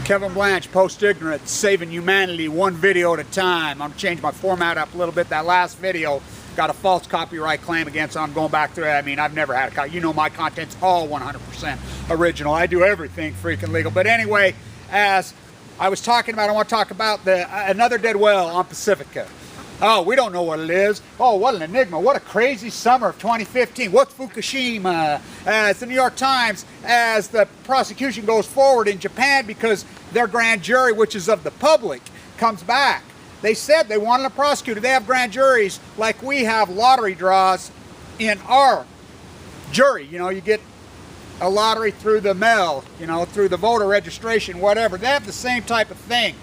Kevin Blanch, post-ignorance, saving humanity one video at a time. I'm going to change my format up a little bit. That last video got a false copyright claim against, so I'm going back through it. I mean, I've never had a copy. You know, my content's all 100% original. I do everything freaking legal. But anyway, as I was talking about, I want to talk about another dead whale on Pacifica. Oh, we don't know what it is. Oh, what an enigma. What a crazy summer of 2015. What's Fukushima? As the New York Times, as the prosecution goes forward in Japan because their grand jury, which is of the public, comes back. They said they wanted a prosecutor. They have grand juries like we have lottery draws in our jury. You know, you get a lottery through the mail, you know, through the voter registration, whatever. They have the same type of thing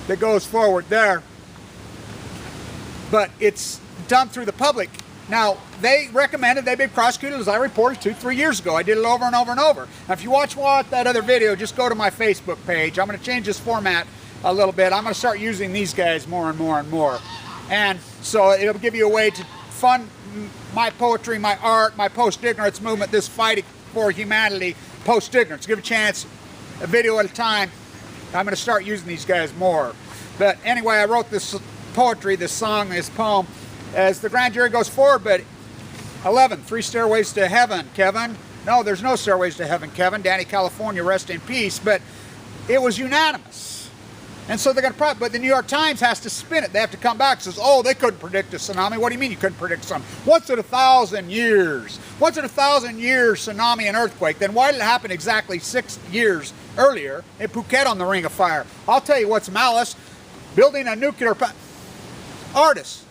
that goes forward there. But it's done through the public. Now, they recommended they be prosecuted, as I reported 2-3 years ago. I did it over and over and over. Now, if you watch that other video, just go to my Facebook page. I'm going to change this format a little bit. I'm going to start using these guys more and more and more. And so it'll give you a way to fund my poetry, my art, my post-ignorance movement, this fight for humanity, post-ignorance. Give a chance, a video at a time. I'm going to start using these guys more. But anyway, I wrote this poetry, this song, this poem, as the grand jury goes forward. But 11, 3 stairways to heaven, Kevin. No, there's no stairways to heaven, Kevin. Danny, California, rest in peace. But it was unanimous. And so they're going to, but the New York Times has to spin it. They have to come back and says, oh, they couldn't predict a tsunami. What do you mean you couldn't predict a tsunami? Once in 1,000 years. Once in 1,000 years tsunami and earthquake. Then why did it happen exactly 6 years earlier in Phuket on the Ring of Fire? I'll tell you what's malice. Building a nuclear artists,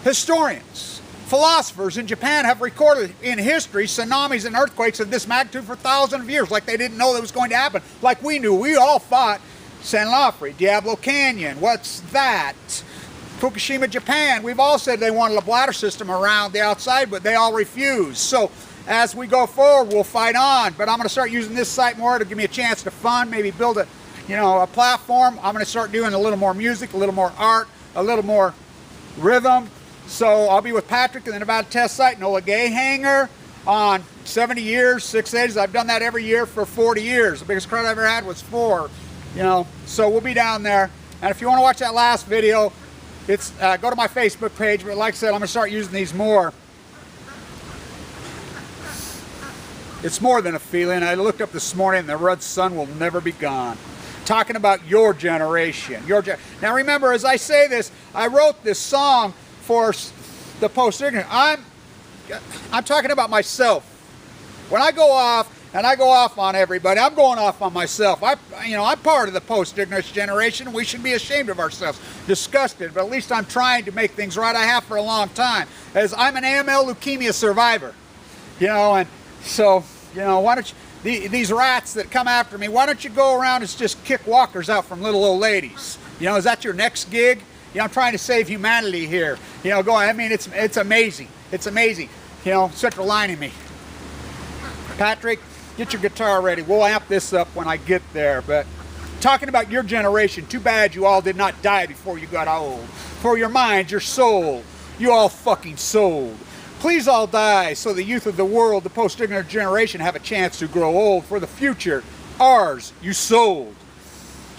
historians, philosophers in Japan have recorded in history tsunamis and earthquakes of this magnitude for thousands of years, like they didn't know that was going to happen, like we knew. We all fought San Onofre, Diablo Canyon, what's that? Fukushima, Japan. We've all said they wanted a bladder system around the outside, but they all refused. So as we go forward, we'll fight on. But I'm going to start using this site more to give me a chance to fund, maybe build a platform. I'm going to start doing a little more music, a little more art, a little more rhythm. So I'll be with Patrick in the Nevada test site, Nola Gay Hangar, on 70 years, 6 days. I've done that every year for 40 years. The biggest crowd I ever had was 4. You know, so we'll be down there. And if you want to watch that last video, it's go to my Facebook page. But like I said, I'm going to start using these more. It's more than a feeling. I looked up this morning and the red sun will never be gone. Talking about your generation. Now remember, as I say this, I wrote this song for the post-ignorant. I'm talking about myself. When I go off, and I go off on everybody, I'm going off on myself. I'm part of the post-ignorance generation. We should be ashamed of ourselves, disgusted, but at least I'm trying to make things right. I have for a long time, as I'm an AML leukemia survivor. You know, and so, you know, why don't you, these rats that come after me, why don't you go around and just kick walkers out from little old ladies? You know, is that your next gig? You know, I'm trying to save humanity here. You know, I mean, it's amazing. It's amazing. You know, central lining me. Patrick, get your guitar ready. We'll amp this up when I get there. But talking about your generation, too bad you all did not die before you got old. For your mind, your soul, you all fucking sold. Please all die so the youth of the world, the post-ignorant generation, have a chance to grow old. For the future, ours, you sold.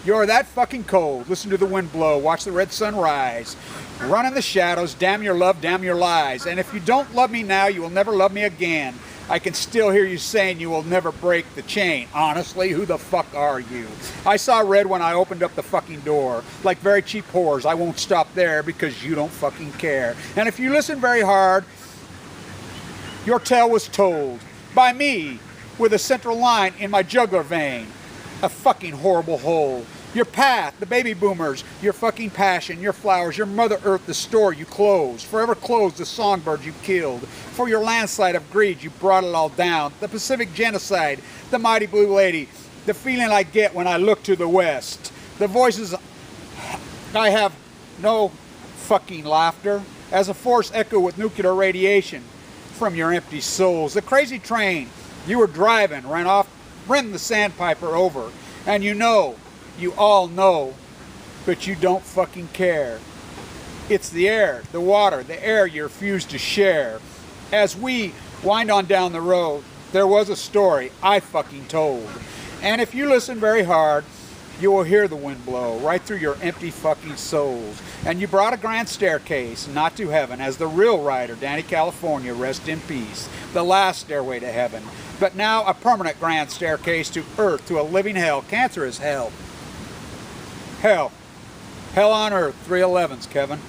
You're that fucking cold. Listen to the wind blow. Watch the red sun rise. Run in the shadows. Damn your love, damn your lies. And if you don't love me now, you will never love me again. I can still hear you saying you will never break the chain. Honestly, who the fuck are you? I saw red when I opened up the fucking door. Like very cheap whores, I won't stop there because you don't fucking care. And if you listen very hard, your tale was told by me with a central line in my jugular vein. A fucking horrible hole. Your path, the baby boomers, your fucking passion, your flowers, your Mother Earth, the store you closed. Forever closed the songbirds you killed. For your landslide of greed, you brought it all down. The Pacific genocide, the mighty blue lady, the feeling I get when I look to the west. The voices, I have no fucking laughter. As a force echo with nuclear radiation from your empty souls. The crazy train you were driving ran the sandpiper over. And you all know, but you don't fucking care. It's the air, the water, the air you refuse to share. As we wind on down the road, there was a story I fucking told. And if you listen very hard, You will hear the wind blow right through your empty fucking souls. And you brought a grand staircase, not to heaven, as the real writer, Danny California, rest in peace, the last stairway to heaven. But now a permanent grand staircase to earth, to a living hell. Cancer is hell. Hell. Hell on earth, 311s, Kevin.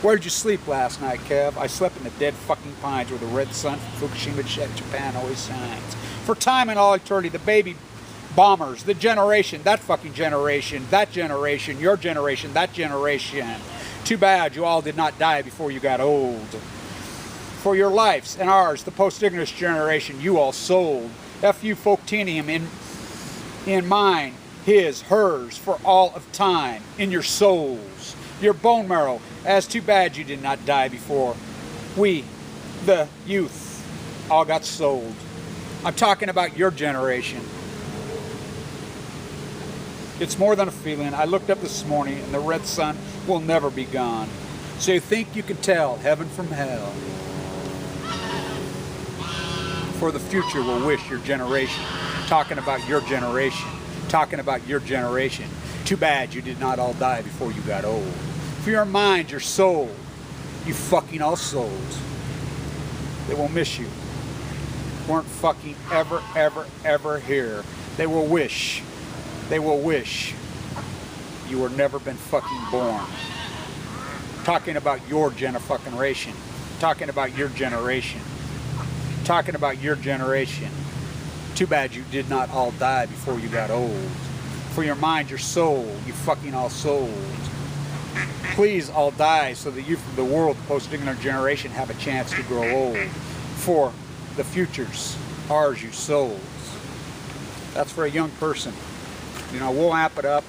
Where did you sleep last night, Kev? I slept in the dead fucking pines where the red sun from Fukushima, Japan always shines. For time and all eternity, the baby bombers, the generation, that fucking generation, that generation, your generation, that generation. Too bad you all did not die before you got old. For your lives and ours, the post-ignorance generation, you all sold. F.U. Folktinium in mine, his, hers, for all of time, in your souls, your bone marrow. As too bad you did not die before we, the youth, all got sold. I'm talking about your generation. It's more than a feeling. I looked up this morning and the red sun will never be gone. So you think you can tell heaven from hell. For the future will wish your generation. Talking about your generation. Talking about your generation. Too bad you did not all die before you got old. For your mind, your soul, you fucking all souls. They will miss you. Weren't fucking ever, ever, ever here. They will wish you were never been fucking born. Talking about your fucking-ration. Talking about your generation. Talking about your generation. Too bad you did not all die before you got old. For your mind, your soul, you fucking all souls. Please all die so the youth of the world, the post-ignorant generation, have a chance to grow old. For the futures, ours, you souls. That's for a young person. You know, we'll amp it up.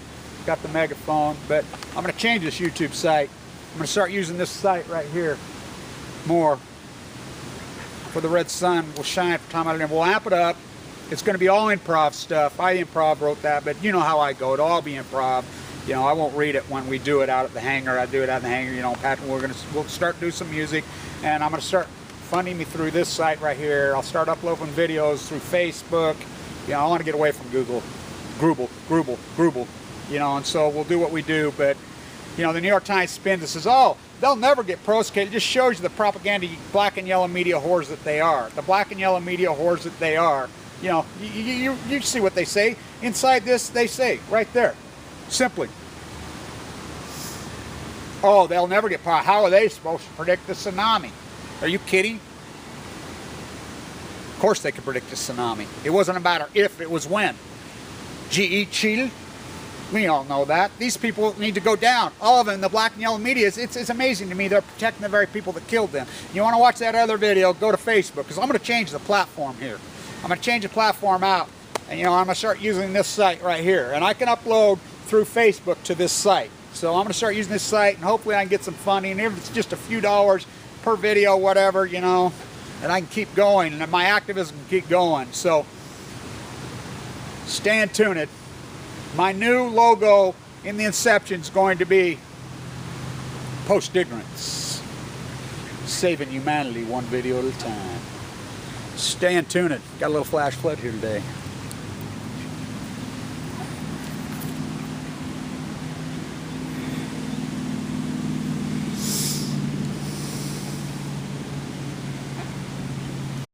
Got the megaphone, but I'm going to change this YouTube site. I'm going to start using this site right here more. For the red sun will shine for time out of time. We'll amp it up. It's going to be all improv stuff. I improv wrote that, but you know how I go. It'll all be improv. You know, I won't read it when we do it out at the hangar. I do it out in the hangar. You know, Patrick, we'll start doing some music, and I'm going to start funding me through this site right here. I'll start uploading videos through Facebook. You know, I want to get away from Google. Grubble. You know, and so we'll do what we do. But, you know, the New York Times spin that says, oh, they'll never get prosecuted. It just shows you the propaganda black and yellow media whores that they are. The black and yellow media whores that they are. You know, you see what they say. Inside this, they say, right there. Simply, oh, they'll never get power. How are they supposed to predict the tsunami? Are you kidding? Of course they could predict the tsunami. It wasn't a matter if, it was when. G.E. Chile, we all know that. These people need to go down. All of them, the black and yellow media, it's amazing to me. They're protecting the very people that killed them. You want to watch that other video, go to Facebook, because I'm going to change the platform here. I'm going to change the platform out. And, you know, I'm going to start using this site right here. And I can upload through Facebook to this site. So I'm going to start using this site, and hopefully I can get some funding. If it's just a few dollars per video, whatever, you know, and I can keep going, and my activism can keep going. So stay tuned. My new logo in the inception is going to be post-ignorance, saving humanity one video at a time. Stay tuned. Got a little flash flood here today.